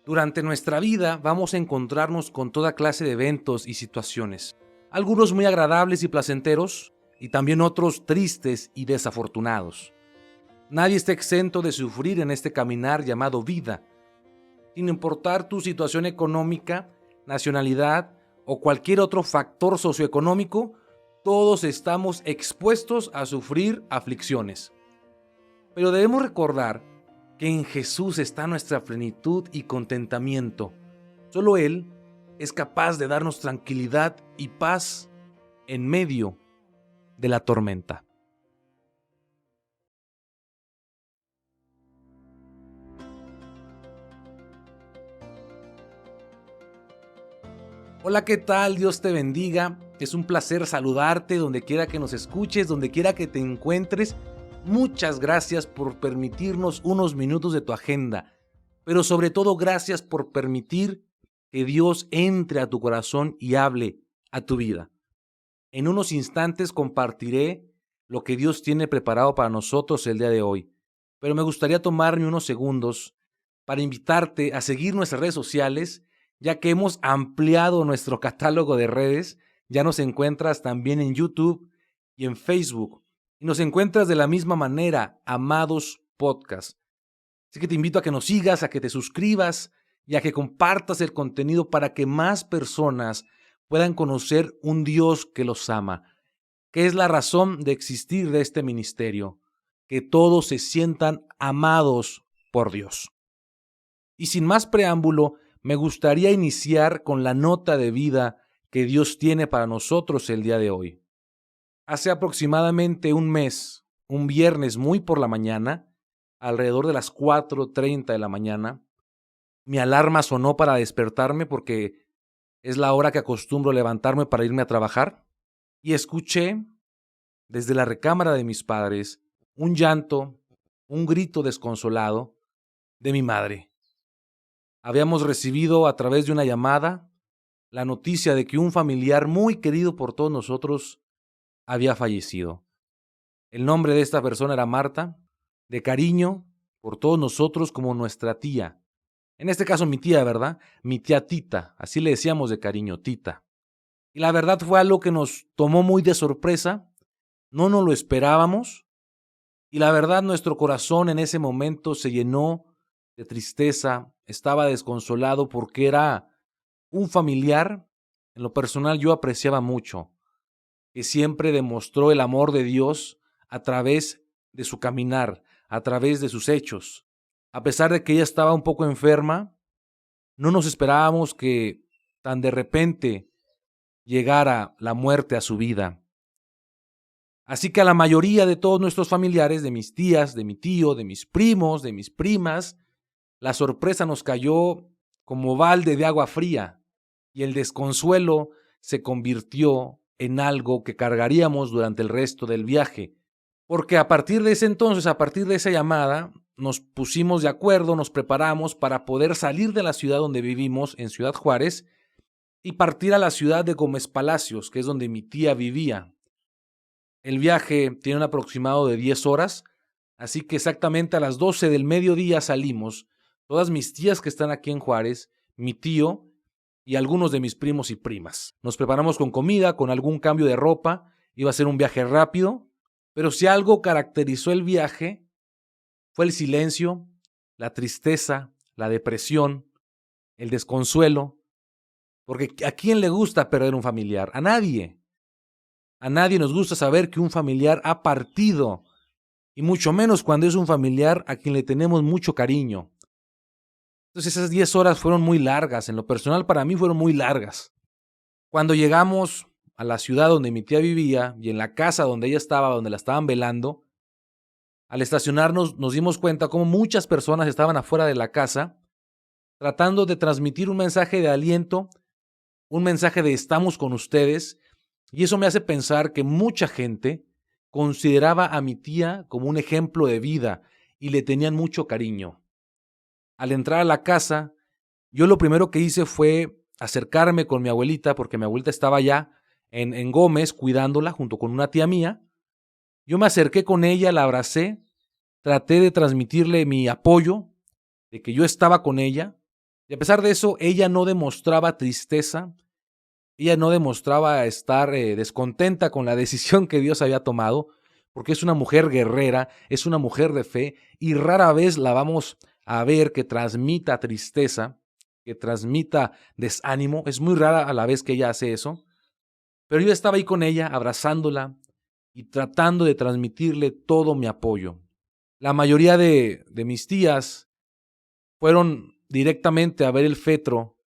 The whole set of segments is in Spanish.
Durante nuestra vida vamos a encontrarnos con toda clase de eventos y situaciones, algunos muy agradables y placenteros, y también otros tristes y desafortunados. Nadie está exento de sufrir en este caminar llamado vida, sin importar tu situación económica, nacionalidad o cualquier otro factor socioeconómico. Todos estamos expuestos a sufrir aflicciones. Pero debemos recordar que en Jesús está nuestra plenitud y contentamiento. Solo Él es capaz de darnos tranquilidad y paz en medio de la tormenta. Hola, ¿qué tal? Dios te bendiga. Es un placer saludarte donde quiera que nos escuches, donde quiera que te encuentres. Muchas gracias por permitirnos unos minutos de tu agenda, pero sobre todo gracias por permitir que Dios entre a tu corazón y hable a tu vida. En unos instantes compartiré lo que Dios tiene preparado para nosotros el día de hoy, pero me gustaría tomarme unos segundos para invitarte a seguir nuestras redes sociales, ya que hemos ampliado nuestro catálogo de redes. Ya nos encuentras también en YouTube y en Facebook, y nos encuentras de la misma manera, Amados Podcast. Así que te invito a que nos sigas, a que te suscribas y a que compartas el contenido para que más personas puedan conocer un Dios que los ama, que es la razón de existir de este ministerio, que todos se sientan amados por Dios. Y sin más preámbulo, me gustaría iniciar con la nota de vida que Dios tiene para nosotros el día de hoy. Hace aproximadamente un mes, un viernes muy por la mañana, alrededor de las 4:30 de la mañana, mi alarma sonó para despertarme porque es la hora que acostumbro levantarme para irme a trabajar, y escuché desde la recámara de mis padres un llanto, un grito desconsolado de mi madre. Habíamos recibido a través de una llamada la noticia de que un familiar muy querido por todos nosotros había fallecido. El nombre de esta persona era Marta, de cariño por todos nosotros como nuestra tía. En este caso mi tía, ¿verdad? Mi tía Tita, así le decíamos de cariño, Tita. Y la verdad fue algo que nos tomó muy de sorpresa, no nos lo esperábamos, y la verdad nuestro corazón en ese momento se llenó de tristeza, estaba desconsolado porque era un familiar, en lo personal yo apreciaba mucho, que siempre demostró el amor de Dios a través de su caminar, a través de sus hechos. A pesar de que ella estaba un poco enferma, no nos esperábamos que tan de repente llegara la muerte a su vida. Así que a la mayoría de todos nuestros familiares, de mis tías, de mi tío, de mis primos, de mis primas, la sorpresa nos cayó como balde de agua fría y el desconsuelo se convirtió en algo que cargaríamos durante el resto del viaje. Porque a partir de ese entonces, a partir de esa llamada, nos pusimos de acuerdo, nos preparamos para poder salir de la ciudad donde vivimos, en Ciudad Juárez, y partir a la ciudad de Gómez Palacios, que es donde mi tía vivía. El viaje tiene un aproximado de 10 horas, así que exactamente a las 12 del mediodía salimos, todas mis tías que están aquí en Juárez, mi tío y algunos de mis primos y primas. Nos preparamos con comida, con algún cambio de ropa, iba a ser un viaje rápido, pero si algo caracterizó el viaje fue el silencio, la tristeza, la depresión, el desconsuelo, porque ¿a quién le gusta perder un familiar? A nadie. A nadie nos gusta saber que un familiar ha partido, y mucho menos cuando es un familiar a quien le tenemos mucho cariño. Entonces esas 10 horas fueron muy largas, en lo personal para mí fueron muy largas. Cuando llegamos a la ciudad donde mi tía vivía y en la casa donde ella estaba, donde la estaban velando, al estacionarnos nos dimos cuenta cómo muchas personas estaban afuera de la casa tratando de transmitir un mensaje de aliento, un mensaje de estamos con ustedes, y eso me hace pensar que mucha gente consideraba a mi tía como un ejemplo de vida y le tenían mucho cariño. Al entrar a la casa, yo lo primero que hice fue acercarme con mi abuelita, porque mi abuelita estaba allá en Gómez cuidándola junto con una tía mía. Yo me acerqué con ella, la abracé, traté de transmitirle mi apoyo, de que yo estaba con ella, Y a pesar de eso, ella no demostraba tristeza, ella no demostraba estar descontenta con la decisión que Dios había tomado, porque es una mujer guerrera, es una mujer de fe, y rara vez la vamos a ver que transmita tristeza, que transmita desánimo. Es muy rara a la vez que ella hace eso, pero yo estaba ahí con ella, abrazándola y tratando de transmitirle todo mi apoyo. La mayoría de mis tías fueron directamente a ver el féretro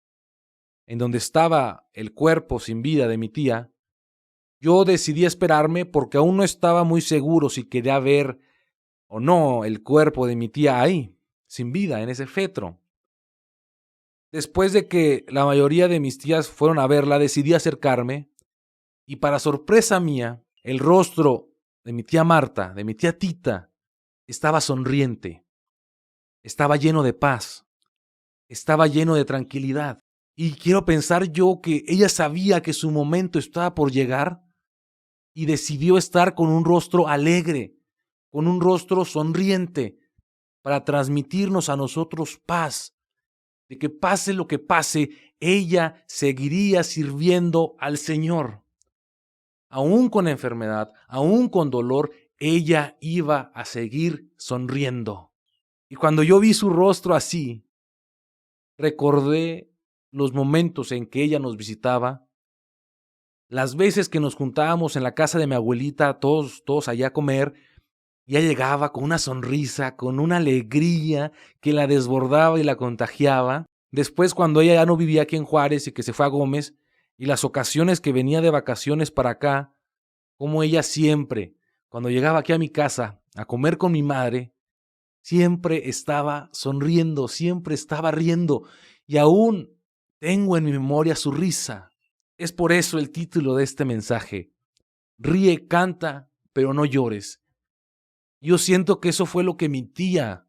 en donde estaba el cuerpo sin vida de mi tía. Yo decidí esperarme porque aún no estaba muy seguro si quería ver o no el cuerpo de mi tía ahí, sin vida, en ese féretro. Después de que la mayoría de mis tías fueron a verla, decidí acercarme y, para sorpresa mía, el rostro de mi tía Marta, de mi tía Tita, estaba sonriente, estaba lleno de paz, estaba lleno de tranquilidad. Y quiero pensar yo que ella sabía que su momento estaba por llegar y decidió estar con un rostro alegre, con un rostro sonriente, para transmitirnos a nosotros paz, de que pase lo que pase, ella seguiría sirviendo al Señor. Aún con enfermedad, aún con dolor, ella iba a seguir sonriendo. Y cuando yo vi su rostro así, recordé los momentos en que ella nos visitaba, las veces que nos juntábamos en la casa de mi abuelita, todos allá a comer. Ya llegaba con una sonrisa, con una alegría que la desbordaba y la contagiaba. Después, cuando ella ya no vivía aquí en Juárez y que se fue a Gómez, y las ocasiones que venía de vacaciones para acá, como ella siempre, cuando llegaba aquí a mi casa a comer con mi madre, siempre estaba sonriendo, siempre estaba riendo, y aún tengo en mi memoria su risa. Es por eso el título de este mensaje: Ríe, canta, pero no llores. Yo siento que eso fue lo que mi tía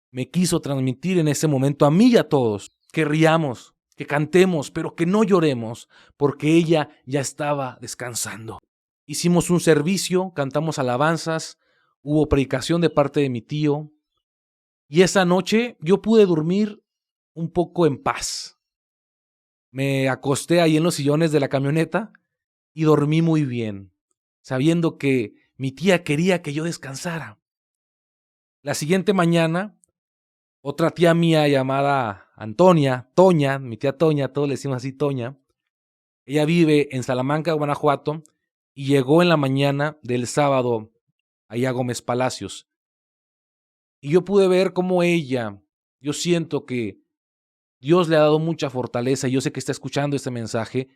me quiso transmitir en ese momento a mí y a todos, que riamos, que cantemos, pero que no lloremos, porque ella ya estaba descansando. Hicimos un servicio, cantamos alabanzas, hubo predicación de parte de mi tío, y esa noche yo pude dormir un poco en paz. Me acosté ahí en los sillones de la camioneta y dormí muy bien, sabiendo que mi tía quería que yo descansara. La siguiente mañana, otra tía mía llamada Antonia, Toña, mi tía Toña, todos le decimos así, Toña, ella vive en Salamanca, Guanajuato, y llegó en la mañana del sábado allá a Gómez Palacios. Y yo pude ver cómo ella, yo siento que Dios le ha dado mucha fortaleza, y yo sé que está escuchando este mensaje,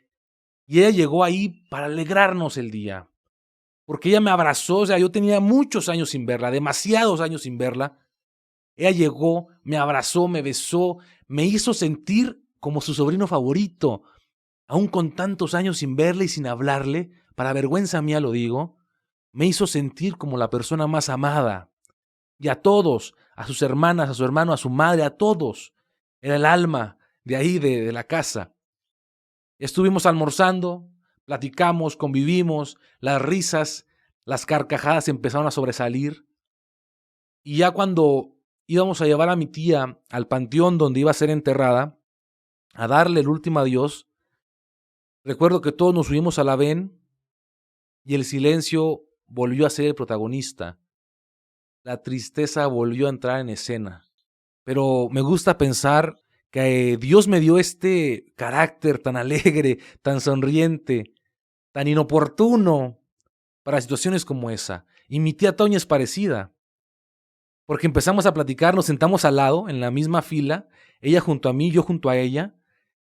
y ella llegó ahí para alegrarnos el día, porque ella me abrazó. O sea, yo tenía muchos años sin verla, demasiados años sin verla. Ella llegó, me abrazó, me besó, me hizo sentir como su sobrino favorito, aún con tantos años sin verle y sin hablarle, para vergüenza mía lo digo. Me hizo sentir como la persona más amada. Y a todos, a sus hermanas, a su hermano, a su madre, a todos, era el alma de ahí, de la casa. Estuvimos almorzando, platicamos, convivimos, las risas, las carcajadas empezaron a sobresalir. Y ya cuando íbamos a llevar a mi tía al panteón donde iba a ser enterrada, a darle el último adiós, recuerdo que todos nos subimos a la ven y el silencio volvió a ser el protagonista. La tristeza volvió a entrar en escena. Pero me gusta pensar que Dios me dio este carácter tan alegre, tan sonriente, tan inoportuno para situaciones como esa. Y mi tía Toña es parecida, porque empezamos a platicar, nos sentamos al lado, en la misma fila, ella junto a mí, yo junto a ella,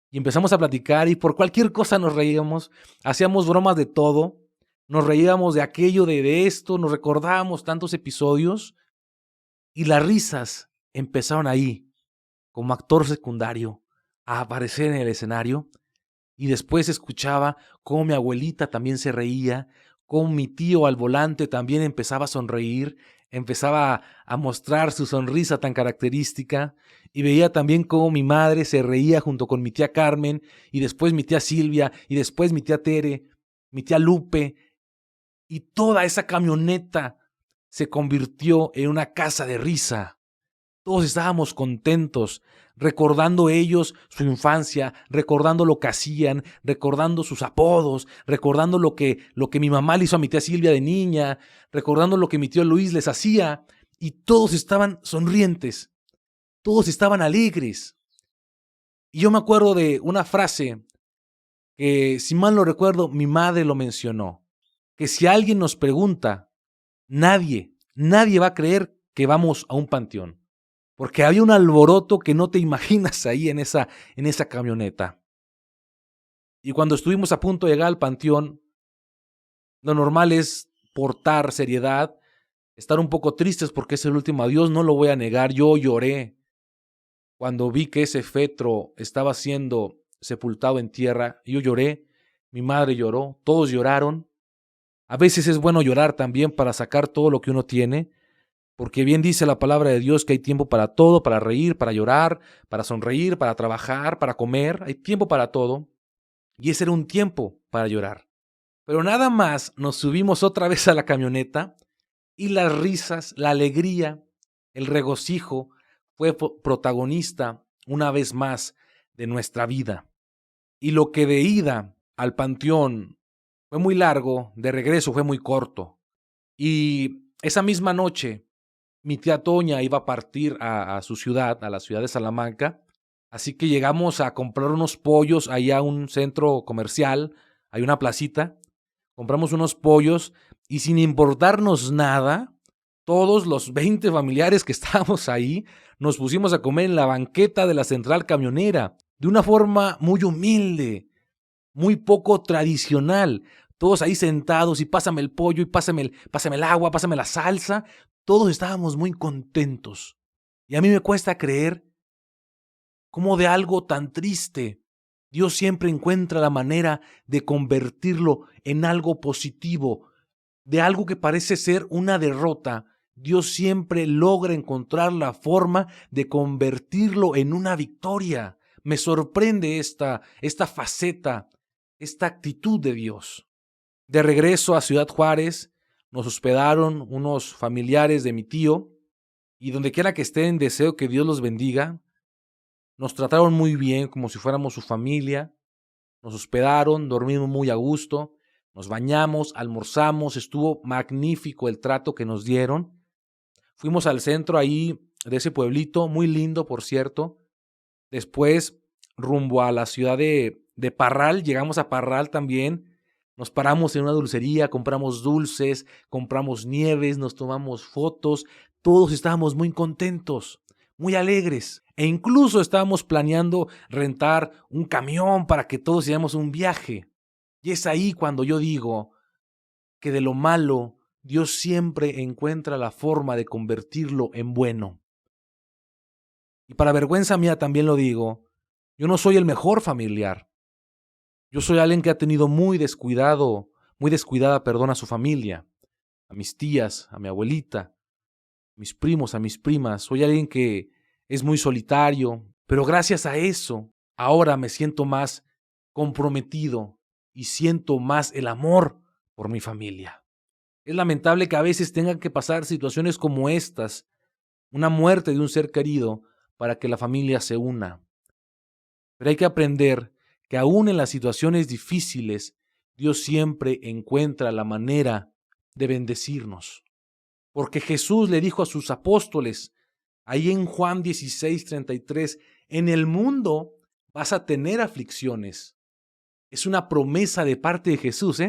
y empezamos a platicar, y por cualquier cosa nos reíamos, hacíamos bromas de todo, nos reíamos de aquello, de esto, nos recordábamos tantos episodios, y las risas empezaron ahí, como actor secundario, a aparecer en el escenario. Y después escuchaba cómo mi abuelita también se reía, cómo mi tío al volante también empezaba a sonreír, empezaba a mostrar su sonrisa tan característica, y veía también cómo mi madre se reía junto con mi tía Carmen, y después mi tía Silvia, y después mi tía Tere, mi tía Lupe, y toda esa camioneta se convirtió en una casa de risa. Todos estábamos contentos, recordando ellos su infancia, recordando lo que hacían, recordando sus apodos, recordando lo que mi mamá le hizo a mi tía Silvia de niña, recordando lo que mi tío Luis les hacía, y todos estaban sonrientes, todos estaban alegres. Y yo me acuerdo de una frase que, si mal no recuerdo, mi madre lo mencionó, que si alguien nos pregunta, nadie va a creer que vamos a un panteón. Porque había un alboroto que no te imaginas ahí en esa camioneta. Y cuando estuvimos a punto de llegar al panteón, lo normal es portar seriedad, estar un poco tristes porque es el último adiós, no lo voy a negar. Yo lloré cuando vi que ese féretro estaba siendo sepultado en tierra. Yo lloré, mi madre lloró, todos lloraron. A veces es bueno llorar también para sacar todo lo que uno tiene. Porque bien dice la palabra de Dios que hay tiempo para todo, para reír, para llorar, para sonreír, para trabajar, para comer. Hay tiempo para todo. Y ese era un tiempo para llorar. Pero nada más nos subimos otra vez a la camioneta y las risas, la alegría, el regocijo fue protagonista una vez más de nuestra vida. Y lo que de ida al panteón fue muy largo, de regreso fue muy corto. Y esa misma noche, mi tía Toña iba a partir a su ciudad, a la ciudad de Salamanca, así que llegamos a comprar unos pollos allá a un centro comercial, hay una placita, compramos unos pollos y sin importarnos nada, todos los 20 familiares que estábamos ahí, nos pusimos a comer en la banqueta de la central camionera, de una forma muy humilde, muy poco tradicional. Todos ahí sentados y pásame el pollo y pásame el agua, pásame la salsa. Todos estábamos muy contentos. Y a mí me cuesta creer cómo de algo tan triste Dios siempre encuentra la manera de convertirlo en algo positivo. De algo que parece ser una derrota, Dios siempre logra encontrar la forma de convertirlo en una victoria. Me sorprende esta faceta, esta actitud de Dios. De regreso a Ciudad Juárez, nos hospedaron unos familiares de mi tío y donde quiera que estén, deseo que Dios los bendiga. Nos trataron muy bien, como si fuéramos su familia. Nos hospedaron, dormimos muy a gusto, nos bañamos, almorzamos, estuvo magnífico el trato que nos dieron. Fuimos al centro ahí de ese pueblito, muy lindo, por cierto. Después, rumbo a la ciudad de Parral, llegamos a Parral también. Nos paramos en una dulcería, compramos dulces, compramos nieves, nos tomamos fotos. Todos estábamos muy contentos, muy alegres. E incluso estábamos planeando rentar un camión para que todos hiciéramos un viaje. Y es ahí cuando yo digo que de lo malo Dios siempre encuentra la forma de convertirlo en bueno. Y para vergüenza mía también lo digo, yo no soy el mejor familiar. Yo soy alguien que ha tenido muy descuidada, a su familia, a mis tías, a mi abuelita, a mis primos, a mis primas. Soy alguien que es muy solitario, pero gracias a eso, ahora me siento más comprometido y siento más el amor por mi familia. Es lamentable que a veces tengan que pasar situaciones como estas, una muerte de un ser querido, para que la familia se una. Pero hay que aprender que aún en las situaciones difíciles, Dios siempre encuentra la manera de bendecirnos. Porque Jesús le dijo a sus apóstoles, ahí en Juan 16:33, en el mundo vas a tener aflicciones. Es una promesa de parte de Jesús,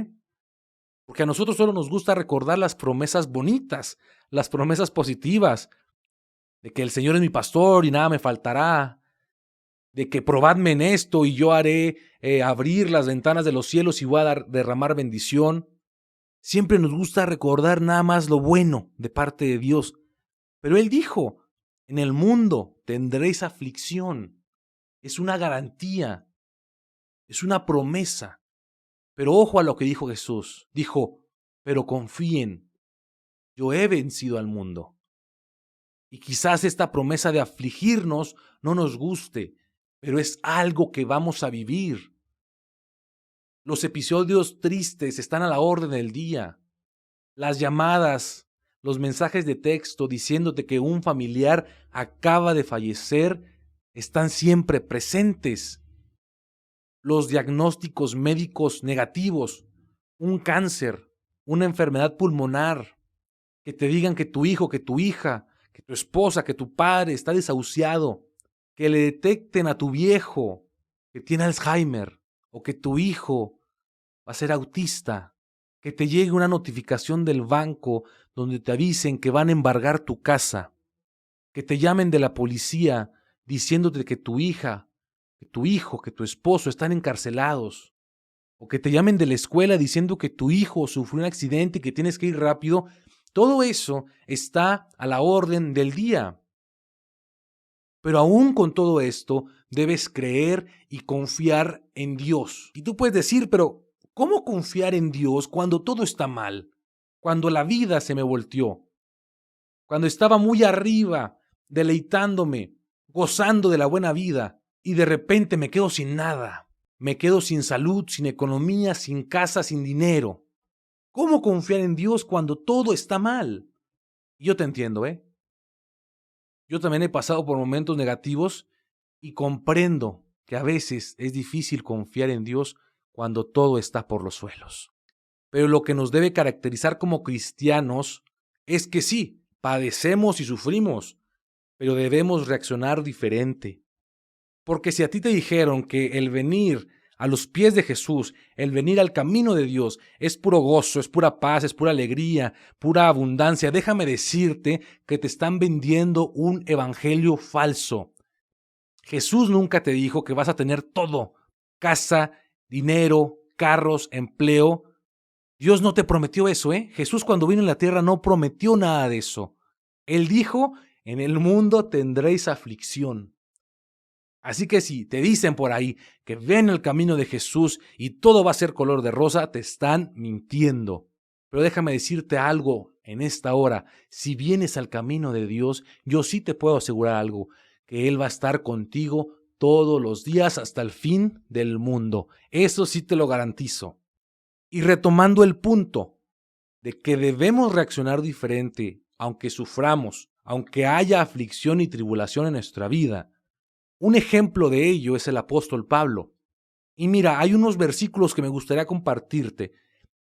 Porque a nosotros solo nos gusta recordar las promesas bonitas, las promesas positivas, de que el Señor es mi pastor y nada me faltará, de que probadme en esto y yo haré abrir las ventanas de los cielos y voy a derramar bendición. Siempre nos gusta recordar nada más lo bueno de parte de Dios. Pero Él dijo, en el mundo tendréis aflicción. Es una garantía, es una promesa. Pero ojo a lo que dijo Jesús. Dijo, pero confíen, yo he vencido al mundo. Y quizás esta promesa de afligirnos no nos guste, pero es algo que vamos a vivir. Los episodios tristes están a la orden del día. Las llamadas, Los mensajes de texto diciéndote que un familiar acaba de fallecer están siempre presentes. Los diagnósticos médicos negativos, un cáncer, una enfermedad pulmonar, que te digan que tu hijo, que tu hija, que tu esposa, que tu padre está desahuciado, que le detecten a tu viejo que tiene Alzheimer o que tu hijo va a ser autista, que te llegue una notificación del banco donde te avisen que van a embargar tu casa, que te llamen de la policía diciéndote que tu hija, que tu hijo, que tu esposo están encarcelados, o que te llamen de la escuela diciendo que tu hijo sufrió un accidente y que tienes que ir rápido. Todo eso está a la orden del día. Pero aún con todo esto, debes creer y confiar en Dios. Y tú puedes decir, pero ¿cómo confiar en Dios cuando todo está mal? Cuando la vida se me volteó, cuando estaba muy arriba, deleitándome, gozando de la buena vida, y de repente me quedo sin nada. Me quedo sin salud, sin economía, sin casa, sin dinero. ¿Cómo confiar en Dios cuando todo está mal? Y yo te entiendo, ¿eh? Yo también he pasado por momentos negativos y comprendo que a veces es difícil confiar en Dios cuando todo está por los suelos. Pero lo que nos debe caracterizar como cristianos es que sí, padecemos y sufrimos, pero debemos reaccionar diferente. Porque si a ti te dijeron que el venir a los pies de Jesús, el venir al camino de Dios, es puro gozo, es pura paz, es pura alegría, pura abundancia, déjame decirte que te están vendiendo un evangelio falso. Jesús nunca te dijo que vas a tener todo: casa, dinero, carros, empleo. Dios no te prometió eso, ¿eh? Jesús cuando vino en la tierra no prometió nada de eso. Él dijo, en el mundo tendréis aflicción. Así que si te dicen por ahí que ven el camino de Jesús y todo va a ser color de rosa, te están mintiendo. Pero déjame decirte algo en esta hora: si vienes al camino de Dios, yo sí te puedo asegurar algo, que Él va a estar contigo todos los días hasta el fin del mundo. Eso sí te lo garantizo. Y retomando el punto de que debemos reaccionar diferente, aunque suframos, aunque haya aflicción y tribulación en nuestra vida. Un ejemplo de ello es el apóstol Pablo. Y mira, hay unos versículos que me gustaría compartirte.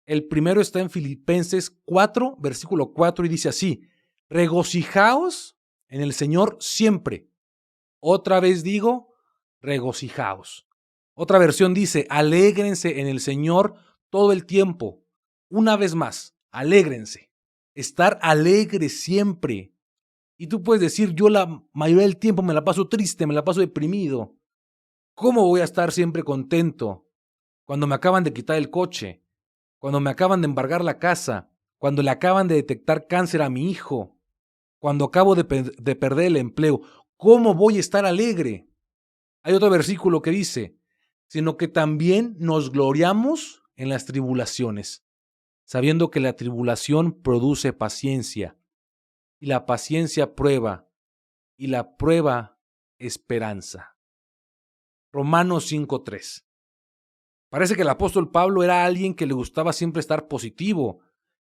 El primero está en Filipenses 4, versículo 4, y dice así: regocijaos en el Señor siempre. Otra vez digo, regocijaos. Otra versión dice, alégrense en el Señor todo el tiempo. Una vez más, alégrense. Estar alegre siempre. Y tú puedes decir, yo la mayoría del tiempo me la paso triste, me la paso deprimido. ¿Cómo voy a estar siempre contento cuando me acaban de quitar el coche, cuando me acaban de embargar la casa, cuando le acaban de detectar cáncer a mi hijo, cuando acabo de perder el empleo? ¿Cómo voy a estar alegre? Hay otro versículo que dice, sino que también nos gloriamos en las tribulaciones, sabiendo que la tribulación produce paciencia, y la paciencia prueba, y la prueba esperanza. Romanos 5:3. Parece que el apóstol Pablo era alguien que le gustaba siempre estar positivo,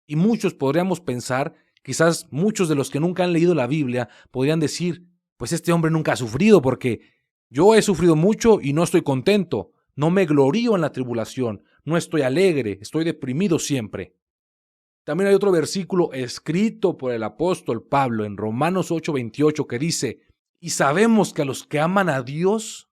y muchos podríamos pensar, quizás muchos de los que nunca han leído la Biblia podrían decir, pues este hombre nunca ha sufrido, porque yo he sufrido mucho y no estoy contento, no me glorío en la tribulación, no estoy alegre, estoy deprimido siempre. También hay otro versículo escrito por el apóstol Pablo en Romanos 8:28 que dice, y sabemos que a los que aman a Dios,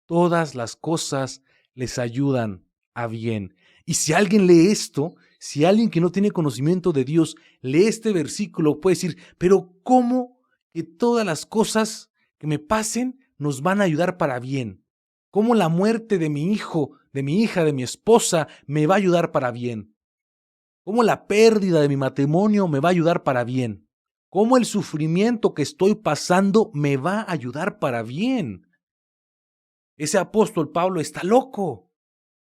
todas las cosas les ayudan a bien. Y si alguien lee esto, si alguien que no tiene conocimiento de Dios lee este versículo, puede decir, pero ¿cómo que todas las cosas que me pasen nos van a ayudar para bien? ¿Cómo la muerte de mi hijo, de mi hija, de mi esposa me va a ayudar para bien? ¿Cómo la pérdida de mi matrimonio me va a ayudar para bien? ¿Cómo el sufrimiento que estoy pasando me va a ayudar para bien? Ese apóstol Pablo está loco.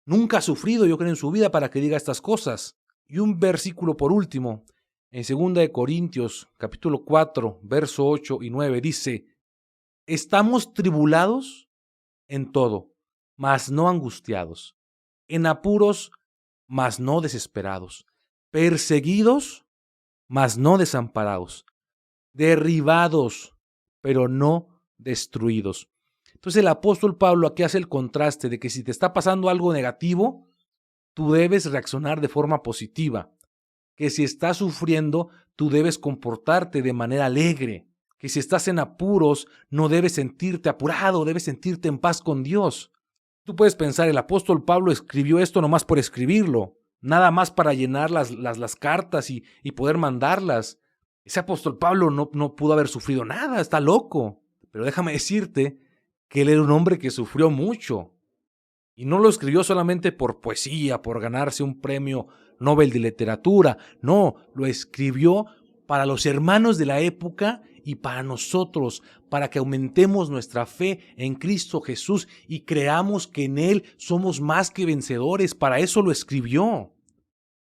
Nunca ha sufrido, yo creo, en su vida para que diga estas cosas. Y un versículo por último, en 2 Corintios, capítulo 4, verso 8 y 9, dice, estamos tribulados en todo, mas no angustiados, en apuros, mas no desesperados, perseguidos, mas no desamparados, derribados, pero no destruidos. Entonces el apóstol Pablo aquí hace el contraste de que si te está pasando algo negativo, tú debes reaccionar de forma positiva. Que si estás sufriendo, tú debes comportarte de manera alegre. Que si estás en apuros, no debes sentirte apurado, debes sentirte en paz con Dios. Tú puedes pensar, el apóstol Pablo escribió esto nomás por escribirlo, nada más para llenar las cartas y poder mandarlas. Ese apóstol Pablo no pudo haber sufrido nada, está loco. Pero déjame decirte que él era un hombre que sufrió mucho. Y no lo escribió solamente por poesía, por ganarse un premio Nobel de literatura. No, lo escribió para los hermanos de la época y para nosotros, para que aumentemos nuestra fe en Cristo Jesús y creamos que en Él somos más que vencedores. Para eso lo escribió,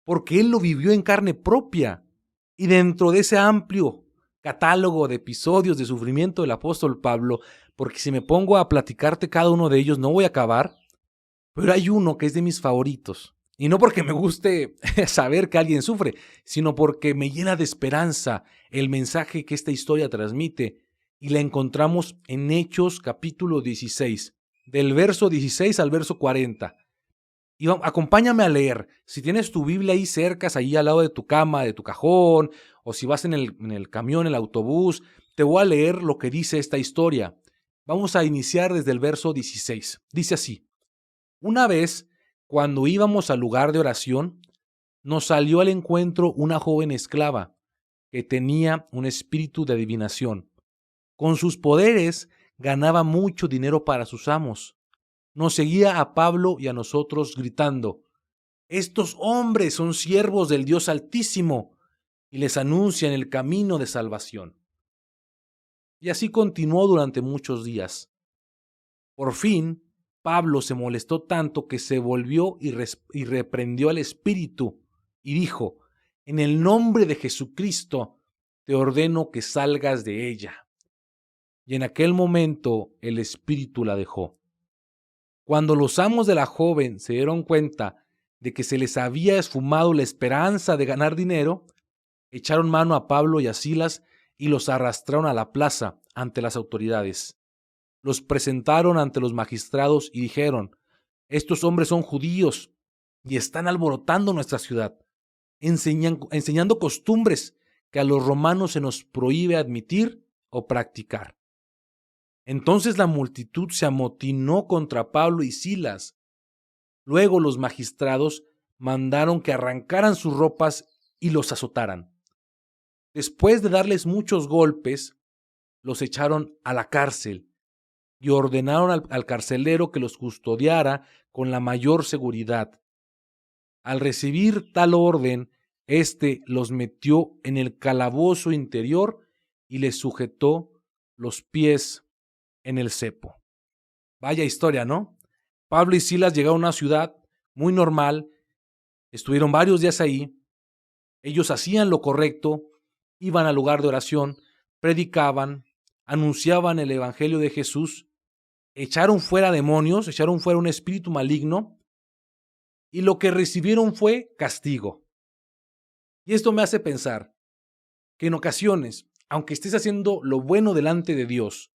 porque Él lo vivió en carne propia. Y dentro de ese amplio catálogo de episodios de sufrimiento del apóstol Pablo, porque si me pongo a platicarte cada uno de ellos no voy a acabar, pero hay uno que es de mis favoritos. Y no porque me guste saber que alguien sufre, sino porque me llena de esperanza el mensaje que esta historia transmite. Y la encontramos en Hechos capítulo 16, del verso 16 al verso 40. Y acompáñame a leer. Si tienes tu Biblia ahí cerca, ahí al lado de tu cama, de tu cajón, o si vas en el camión, en el autobús, te voy a leer lo que dice esta historia. Vamos a iniciar desde el verso 16. Dice así. Una vez, cuando íbamos al lugar de oración, nos salió al encuentro una joven esclava que tenía un espíritu de adivinación. Con sus poderes ganaba mucho dinero para sus amos. Nos seguía a Pablo y a nosotros gritando: «Estos hombres son siervos del Dios Altísimo», y les anuncian el camino de salvación. Y así continuó durante muchos días. Por fin, Pablo se molestó tanto que se volvió y reprendió al espíritu y dijo: «En el nombre de Jesucristo te ordeno que salgas de ella». Y en aquel momento el espíritu la dejó. Cuando los amos de la joven se dieron cuenta de que se les había esfumado la esperanza de ganar dinero, echaron mano a Pablo y a Silas y los arrastraron a la plaza ante las autoridades. Los presentaron ante los magistrados y dijeron: «Estos hombres son judíos y están alborotando nuestra ciudad, enseñando costumbres que a los romanos se nos prohíbe admitir o practicar». Entonces la multitud se amotinó contra Pablo y Silas. Luego los magistrados mandaron que arrancaran sus ropas y los azotaran. Después de darles muchos golpes, los echaron a la cárcel y ordenaron al carcelero que los custodiara con la mayor seguridad. Al recibir tal orden, éste los metió en el calabozo interior y les sujetó los pies en el cepo. Vaya historia, ¿no? Pablo y Silas llegaron a una ciudad muy normal, estuvieron varios días ahí, ellos hacían lo correcto, iban al lugar de oración, predicaban, anunciaban el evangelio de Jesús, echaron fuera demonios, echaron fuera un espíritu maligno, y lo que recibieron fue castigo. Y esto me hace pensar que en ocasiones, aunque estés haciendo lo bueno delante de Dios,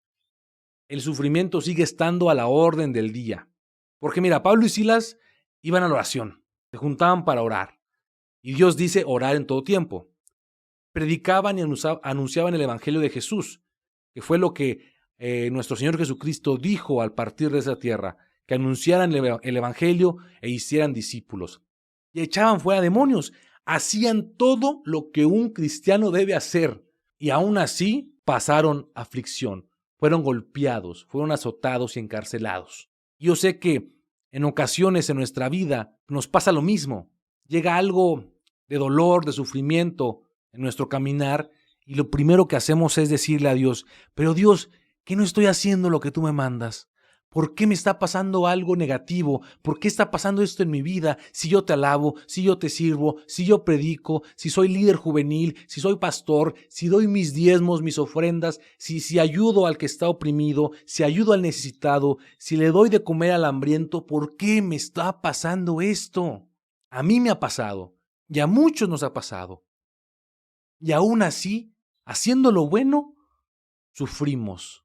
el sufrimiento sigue estando a la orden del día. Porque mira, Pablo y Silas iban a la oración, se juntaban para orar. Y Dios dice orar en todo tiempo. Predicaban y anunciaban el evangelio de Jesús, que fue lo que nuestro Señor Jesucristo dijo al partir de esa tierra, que anunciaran el evangelio e hicieran discípulos. Y echaban fuera demonios, hacían todo lo que un cristiano debe hacer. Y aún así pasaron aflicción, fueron golpeados, fueron azotados y encarcelados. Yo sé que en ocasiones en nuestra vida nos pasa lo mismo. Llega algo de dolor, de sufrimiento en nuestro caminar y lo primero que hacemos es decirle a Dios: «Pero Dios, ¿qué no estoy haciendo lo que tú me mandas? ¿Por qué me está pasando algo negativo? ¿Por qué está pasando esto en mi vida? Si yo te alabo, si yo te sirvo, si yo predico, si soy líder juvenil, si soy pastor, si doy mis diezmos, mis ofrendas, si ayudo al que está oprimido, si ayudo al necesitado, si le doy de comer al hambriento, ¿por qué me está pasando esto?». A mí me ha pasado y a muchos nos ha pasado. Y aún así, haciendo lo bueno, sufrimos.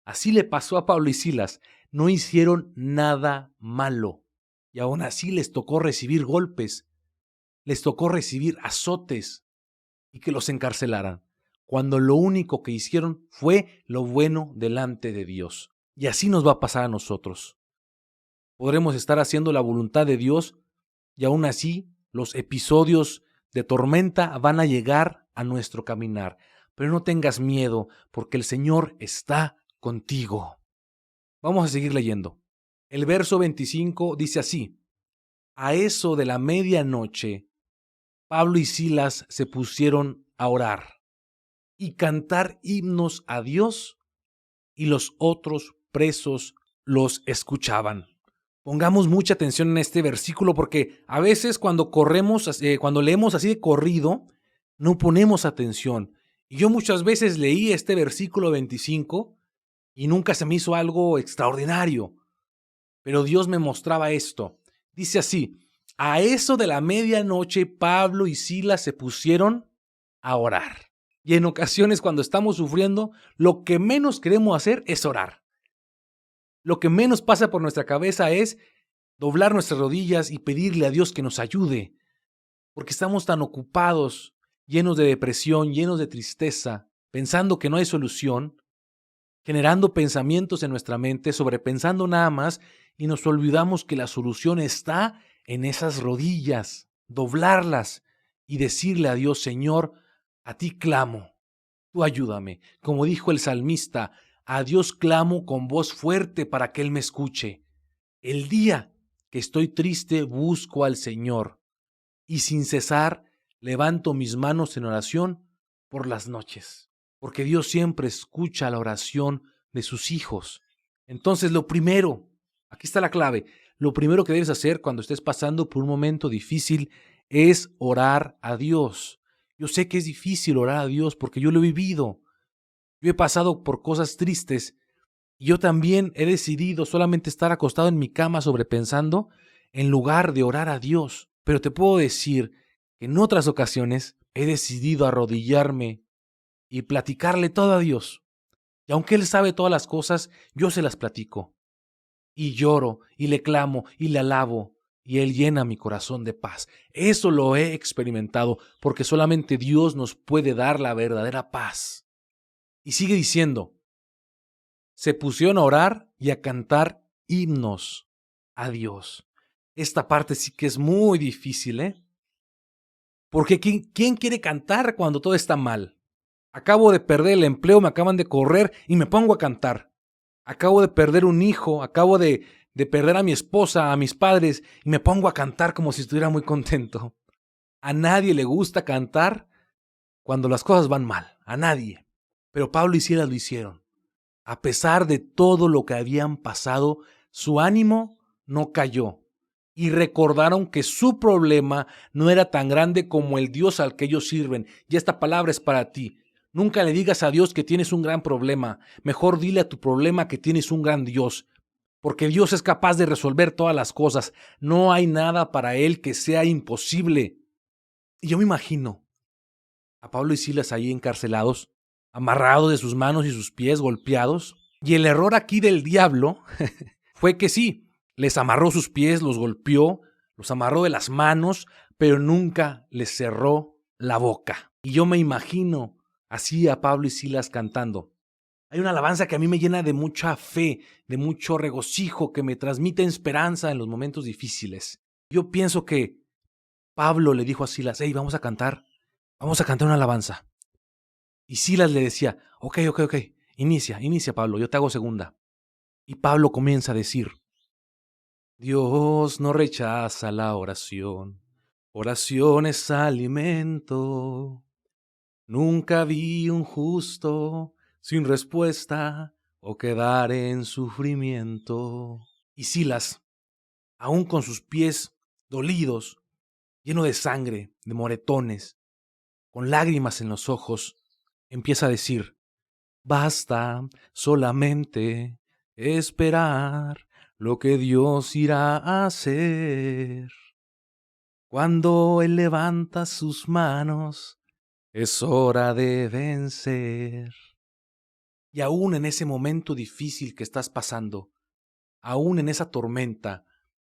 Así le pasó a Pablo y Silas. No hicieron nada malo. Y aún así les tocó recibir golpes, les tocó recibir azotes y que los encarcelaran, cuando lo único que hicieron fue lo bueno delante de Dios. Y así nos va a pasar a nosotros. Podremos estar haciendo la voluntad de Dios y aún así los episodios de tormenta van a llegar a nuestro caminar. Pero no tengas miedo, porque el Señor está contigo. Vamos a seguir leyendo. El verso 25 dice así: a eso de la medianoche, Pablo y Silas se pusieron a orar y cantar himnos a Dios, y los otros presos los escuchaban. Pongamos mucha atención en este versículo, porque a veces cuando cuando leemos así de corrido, no ponemos atención. Y yo muchas veces leí este versículo 25 y nunca se me hizo algo extraordinario. Pero Dios me mostraba esto. Dice así: a eso de la medianoche, Pablo y Silas se pusieron a orar. Y en ocasiones, cuando estamos sufriendo, lo que menos queremos hacer es orar. Lo que menos pasa por nuestra cabeza es doblar nuestras rodillas y pedirle a Dios que nos ayude, porque estamos tan ocupados, llenos de depresión, llenos de tristeza, pensando que no hay solución, generando pensamientos en nuestra mente, sobrepensando nada más, y nos olvidamos que la solución está en esas rodillas, doblarlas y decirle a Dios: Señor, a ti clamo, tú ayúdame. Como dijo el salmista, a Dios clamo con voz fuerte para que Él me escuche. El día que estoy triste busco al Señor, y sin cesar levanto mis manos en oración por las noches, porque Dios siempre escucha la oración de sus hijos. Entonces, lo primero, aquí está la clave, lo primero que debes hacer cuando estés pasando por un momento difícil es orar a Dios. Yo sé que es difícil orar a Dios porque yo lo he vivido. Yo he pasado por cosas tristes y yo también he decidido solamente estar acostado en mi cama sobrepensando en lugar de orar a Dios. Pero te puedo decir que en otras ocasiones he decidido arrodillarme y platicarle todo a Dios. Y aunque Él sabe todas las cosas, yo se las platico. Y lloro, y le clamo, y le alabo, y Él llena mi corazón de paz. Eso lo he experimentado, porque solamente Dios nos puede dar la verdadera paz. Y sigue diciendo: se pusieron a orar y a cantar himnos a Dios. Esta parte sí que es muy difícil, ¿eh? Porque ¿quién quiere cantar cuando todo está mal? Acabo de perder el empleo, me acaban de correr y me pongo a cantar. Acabo de perder un hijo, acabo de perder a mi esposa, a mis padres, y me pongo a cantar como si estuviera muy contento. A nadie le gusta cantar cuando las cosas van mal, a nadie. Pero Pablo y Silas lo hicieron. A pesar de todo lo que habían pasado, su ánimo no cayó. Y recordaron que su problema no era tan grande como el Dios al que ellos sirven. Y esta palabra es para ti. Nunca le digas a Dios que tienes un gran problema. Mejor dile a tu problema que tienes un gran Dios. Porque Dios es capaz de resolver todas las cosas. No hay nada para Él que sea imposible. Y yo me imagino a Pablo y Silas ahí encarcelados, amarrados de sus manos y sus pies, golpeados. Y el error aquí del diablo fue que sí, les amarró sus pies, los golpeó, los amarró de las manos, pero nunca les cerró la boca. Y yo me imagino así a Pablo y Silas cantando. Hay una alabanza que a mí me llena de mucha fe, de mucho regocijo, que me transmite esperanza en los momentos difíciles. Yo pienso que Pablo le dijo a Silas: hey, vamos a cantar una alabanza. Y Silas le decía: ok, inicia Pablo, yo te hago segunda. Y Pablo comienza a decir: Dios no rechaza la oración, oración es alimento. Nunca vi un justo sin respuesta o quedar en sufrimiento. Y Silas, aún con sus pies dolidos, lleno de sangre, de moretones, con lágrimas en los ojos, empieza a decir: basta solamente esperar lo que Dios irá a hacer. Cuando Él levanta sus manos, es hora de vencer. Y aún en ese momento difícil que estás pasando, aún en esa tormenta,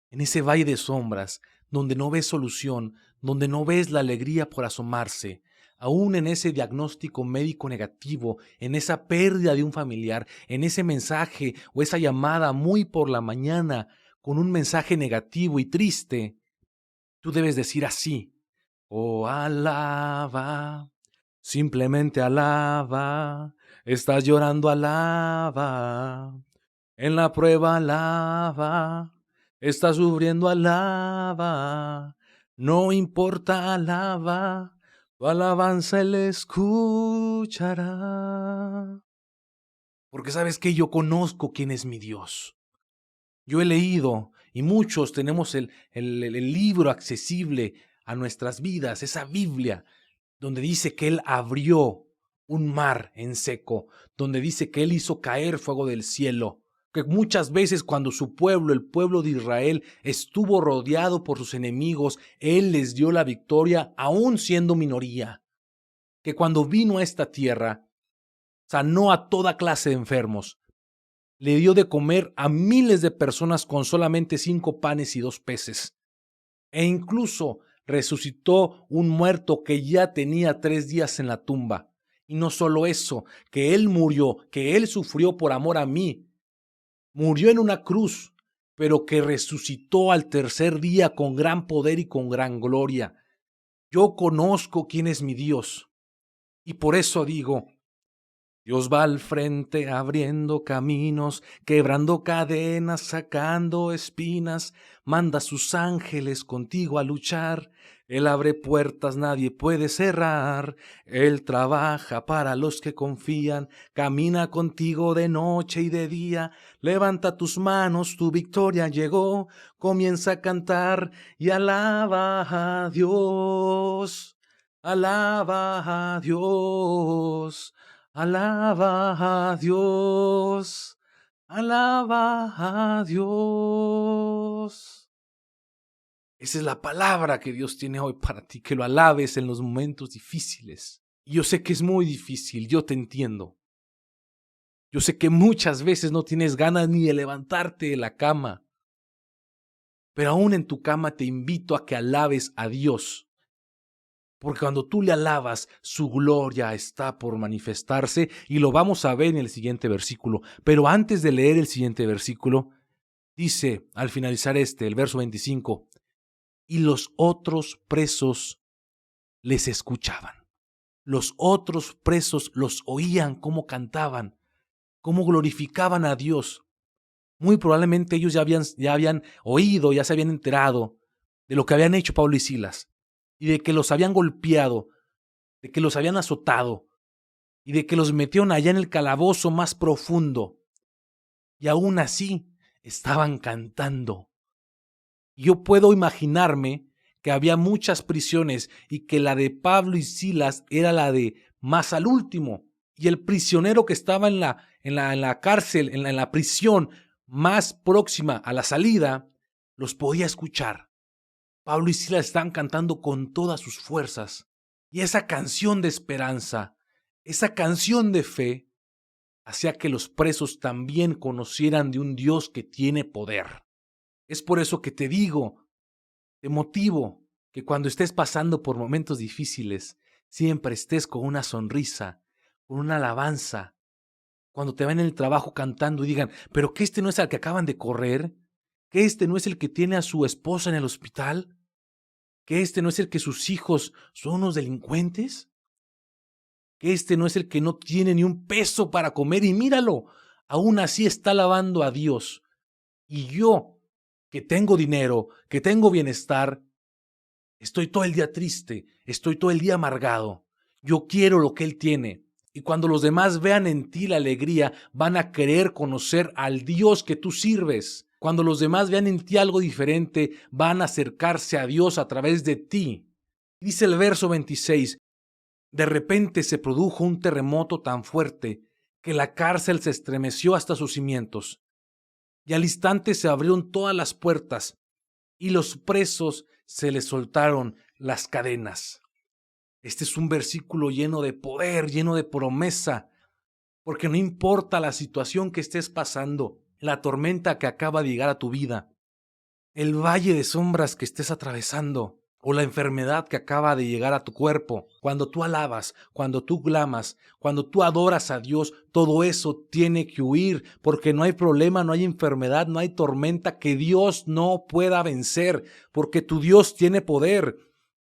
en ese valle de sombras, donde no ves solución, donde no ves la alegría por asomarse, aún en ese diagnóstico médico negativo, en esa pérdida de un familiar, en ese mensaje o esa llamada muy por la mañana con un mensaje negativo y triste, tú debes decir así: oh, alaba, simplemente alaba, estás llorando, alaba, en la prueba, alaba, estás sufriendo, alaba, no importa, alaba, tu alabanza Él escuchará. Porque sabes que yo conozco quién es mi Dios. Yo he leído, y muchos tenemos el libro accesible a nuestras vidas, esa Biblia, donde dice que Él abrió un mar en seco, donde dice que Él hizo caer fuego del cielo, que muchas veces cuando su pueblo, el pueblo de Israel, estuvo rodeado por sus enemigos, Él les dio la victoria aún siendo minoría, que cuando vino a esta tierra, sanó a toda clase de enfermos, le dio de comer a miles de personas con solamente 5 panes y 2 peces. E incluso resucitó un muerto que ya tenía 3 días en la tumba. Y no solo eso, que Él murió, que Él sufrió por amor a mí. Murió en una cruz, pero que resucitó al tercer día con gran poder y con gran gloria. Yo conozco quién es mi Dios. Y por eso digo, Dios va al frente abriendo caminos, quebrando cadenas, sacando espinas, manda a sus ángeles contigo a luchar. Él abre puertas, nadie puede cerrar. Él trabaja para los que confían, camina contigo de noche y de día. Levanta tus manos, tu victoria llegó. Comienza a cantar y alaba a Dios. Alaba a Dios. Alaba a Dios, alaba a Dios. Esa es la palabra que Dios tiene hoy para ti, que lo alabes en los momentos difíciles. Y yo sé que es muy difícil, yo te entiendo. Yo sé que muchas veces no tienes ganas ni de levantarte de la cama, pero aún en tu cama te invito a que alabes a Dios. Porque cuando tú le alabas, su gloria está por manifestarse y lo vamos a ver en el siguiente versículo. Pero antes de leer el siguiente versículo, dice al finalizar el verso 25, y los otros presos les escuchaban. Los otros presos los oían cómo cantaban, cómo glorificaban a Dios. Muy probablemente ellos ya habían oído, ya se habían enterado de lo que habían hecho Pablo y Silas y de que los habían golpeado, de que los habían azotado y de que los metieron allá en el calabozo más profundo. Y aún así estaban cantando. Y yo puedo imaginarme que había muchas prisiones y que la de Pablo y Silas era la de más al último. Y el prisionero que estaba en la cárcel, en la prisión más próxima a la salida, los podía escuchar. Pablo y Silas estaban cantando con todas sus fuerzas. Y esa canción de esperanza, esa canción de fe, hacía que los presos también conocieran de un Dios que tiene poder. Es por eso que te digo, te motivo, que cuando estés pasando por momentos difíciles, siempre estés con una sonrisa, con una alabanza. Cuando te ven en el trabajo cantando y digan, ¿pero que este no es el que acaban de correr? ¿Que este no es el que tiene a su esposa en el hospital? ¿Que este no es el que sus hijos son unos delincuentes? ¿Que este no es el que no tiene ni un peso para comer? Y míralo, aún así está alabando a Dios. Y yo, que tengo dinero, que tengo bienestar, estoy todo el día triste, estoy todo el día amargado. Yo quiero lo que Él tiene. Y cuando los demás vean en ti la alegría, van a querer conocer al Dios que tú sirves. Cuando los demás vean en ti algo diferente, van a acercarse a Dios a través de ti. Dice el verso 26, de repente se produjo un terremoto tan fuerte que la cárcel se estremeció hasta sus cimientos. Y al instante se abrieron todas las puertas y los presos se les soltaron las cadenas. Este es un versículo lleno de poder, lleno de promesa, porque no importa la situación que estés pasando, la tormenta que acaba de llegar a tu vida, el valle de sombras que estés atravesando o la enfermedad que acaba de llegar a tu cuerpo, cuando tú alabas, cuando tú clamas, cuando tú adoras a Dios, todo eso tiene que huir, porque no hay problema, no hay enfermedad, no hay tormenta que Dios no pueda vencer, porque tu Dios tiene poder.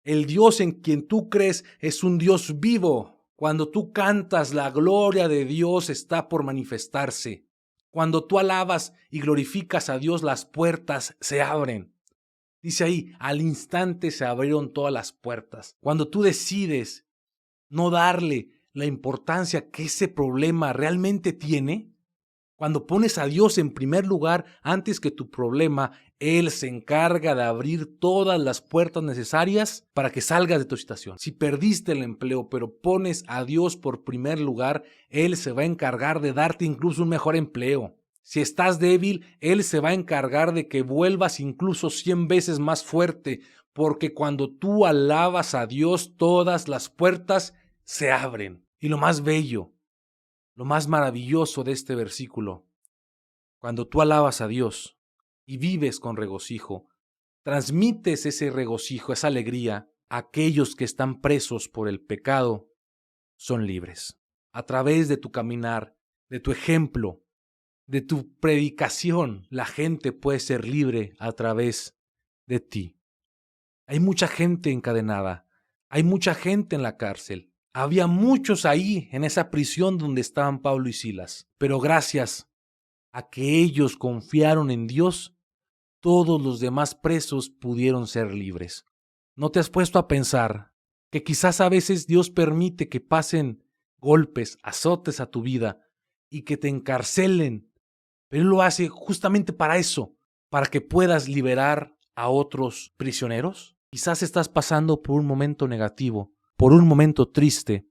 El Dios en quien tú crees es un Dios vivo. Cuando tú cantas, la gloria de Dios está por manifestarse. Cuando tú alabas y glorificas a Dios, las puertas se abren. Dice ahí, al instante se abrieron todas las puertas. Cuando tú decides no darle la importancia que ese problema realmente tiene, cuando pones a Dios en primer lugar antes que tu problema, Él se encarga de abrir todas las puertas necesarias para que salgas de tu situación. Si perdiste el empleo, pero pones a Dios por primer lugar, Él se va a encargar de darte incluso un mejor empleo. Si estás débil, Él se va a encargar de que vuelvas incluso 100 veces más fuerte, porque cuando tú alabas a Dios, todas las puertas se abren. Y lo más bello, lo más maravilloso de este versículo, cuando tú alabas a Dios y vives con regocijo, transmites ese regocijo, esa alegría a aquellos que están presos por el pecado, son libres. A través de tu caminar, de tu ejemplo, de tu predicación, la gente puede ser libre a través de ti. Hay mucha gente encadenada, hay mucha gente en la cárcel. Había muchos ahí en esa prisión donde estaban Pablo y Silas, pero gracias a que ellos confiaron en Dios, todos los demás presos pudieron ser libres. ¿No te has puesto a pensar que quizás a veces Dios permite que pasen golpes, azotes a tu vida y que te encarcelen? Pero Él lo hace justamente para eso, para que puedas liberar a otros prisioneros. Quizás estás pasando por un momento negativo, por un momento triste,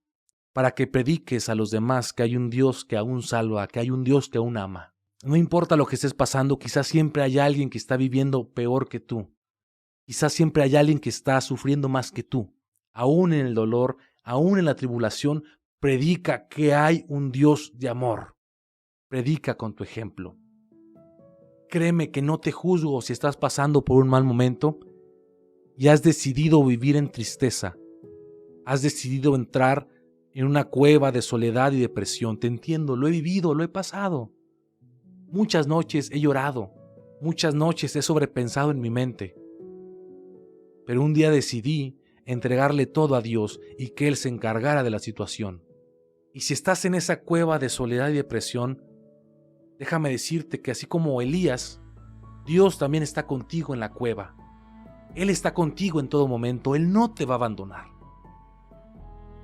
para que prediques a los demás que hay un Dios que aún salva, que hay un Dios que aún ama. No importa lo que estés pasando, quizás siempre hay alguien que está viviendo peor que tú. Quizás siempre hay alguien que está sufriendo más que tú. Aún en el dolor, aún en la tribulación, predica que hay un Dios de amor. Predica con tu ejemplo. Créeme que no te juzgo si estás pasando por un mal momento y has decidido vivir en tristeza. Has decidido entrar en una cueva de soledad y depresión. Te entiendo, lo he vivido, lo he pasado. Muchas noches he llorado, muchas noches he sobrepensado en mi mente. Pero un día decidí entregarle todo a Dios y que Él se encargara de la situación. Y si estás en esa cueva de soledad y depresión, déjame decirte que así como Elías, Dios también está contigo en la cueva. Él está contigo en todo momento, Él no te va a abandonar.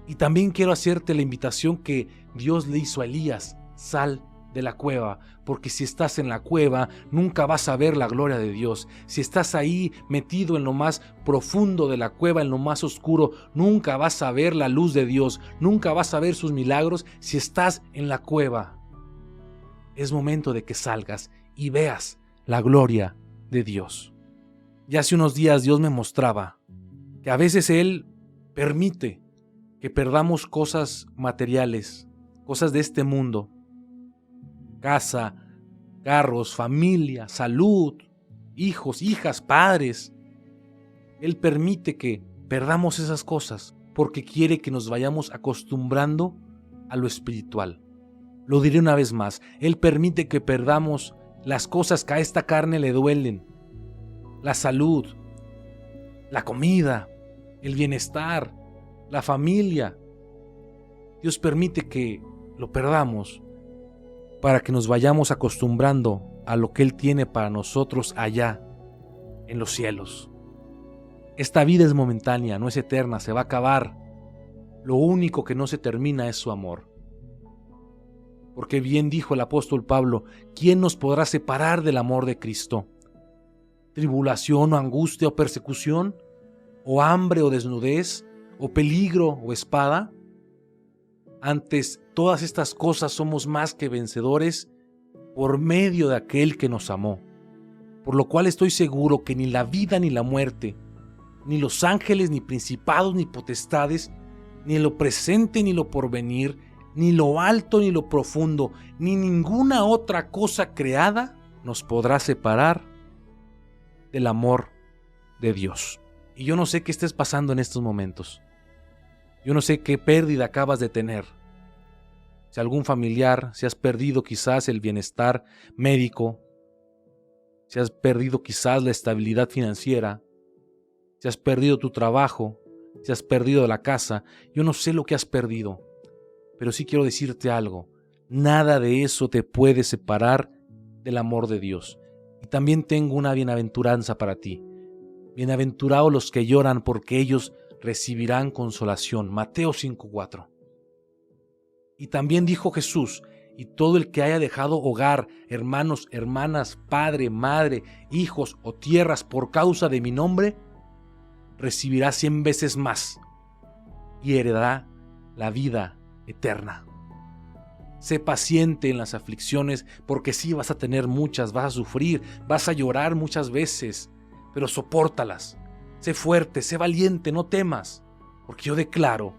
Y también quiero hacerte la invitación que Dios le hizo a Elías: sal de la cueva, porque si estás en la cueva nunca vas a ver la gloria de Dios. Si estás ahí metido en lo más profundo de la cueva, en lo más oscuro, nunca vas a ver la luz de Dios, nunca vas a ver sus milagros. Si estás en la cueva, es momento de que salgas y veas la gloria de Dios. Ya hace unos días Dios me mostraba que a veces Él permite que perdamos cosas materiales, cosas de este mundo, casa, carros, familia, salud, hijos, hijas, padres. Él permite que perdamos esas cosas porque quiere que nos vayamos acostumbrando a lo espiritual. Lo diré una vez más, Él permite que perdamos las cosas que a esta carne le duelen: la salud, la comida, el bienestar, la familia. Dios permite que lo perdamos para que nos vayamos acostumbrando a lo que Él tiene para nosotros allá en los cielos. Esta vida es momentánea, no es eterna, se va a acabar. Lo único que no se termina es su amor. Porque bien dijo el apóstol Pablo: ¿quién nos podrá separar del amor de Cristo? ¿Tribulación o angustia o persecución? ¿O hambre o desnudez? ¿O peligro o espada? Antes todas estas cosas somos más que vencedores por medio de aquel que nos amó. Por lo cual estoy seguro que ni la vida ni la muerte, ni los ángeles, ni principados, ni potestades, ni lo presente ni lo porvenir, ni lo alto ni lo profundo, ni ninguna otra cosa creada nos podrá separar del amor de Dios. Y yo no sé qué estés pasando en estos momentos. Yo no sé qué pérdida acabas de tener. Si algún familiar, si has perdido quizás el bienestar médico, si has perdido quizás la estabilidad financiera, si has perdido tu trabajo, si has perdido la casa, yo no sé lo que has perdido, pero sí quiero decirte algo. Nada de eso te puede separar del amor de Dios. Y también tengo una bienaventuranza para ti. Bienaventurados los que lloran, porque ellos recibirán consolación. Mateo 5:4. Y también dijo Jesús: y todo el que haya dejado hogar, hermanos, hermanas, padre, madre, hijos o tierras por causa de mi nombre, recibirá 100 veces más y heredará la vida eterna. Sé paciente en las aflicciones, porque sí vas a tener muchas, vas a sufrir, vas a llorar muchas veces, pero sopórtalas. Sé fuerte, sé valiente, no temas, porque yo declaro,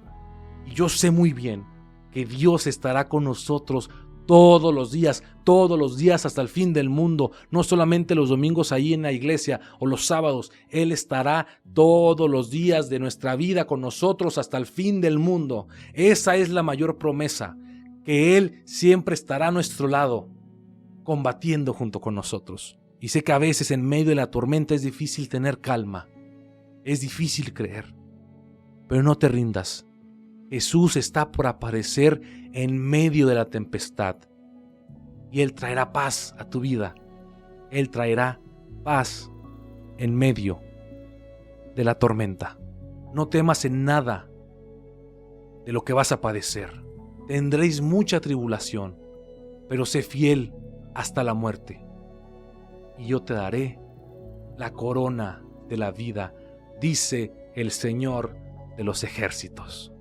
y yo sé muy bien, que Dios estará con nosotros todos los días hasta el fin del mundo, no solamente los domingos ahí en la iglesia o los sábados. Él estará todos los días de nuestra vida con nosotros hasta el fin del mundo. Esa es la mayor promesa, que Él siempre estará a nuestro lado, combatiendo junto con nosotros. Y sé que a veces en medio de la tormenta es difícil tener calma, es difícil creer, pero no te rindas. Jesús está por aparecer en medio de la tempestad y Él traerá paz a tu vida. Él traerá paz en medio de la tormenta. No temas en nada de lo que vas a padecer. Tendréis mucha tribulación, pero sé fiel hasta la muerte, y yo te daré la corona de la vida, dice el Señor de los ejércitos.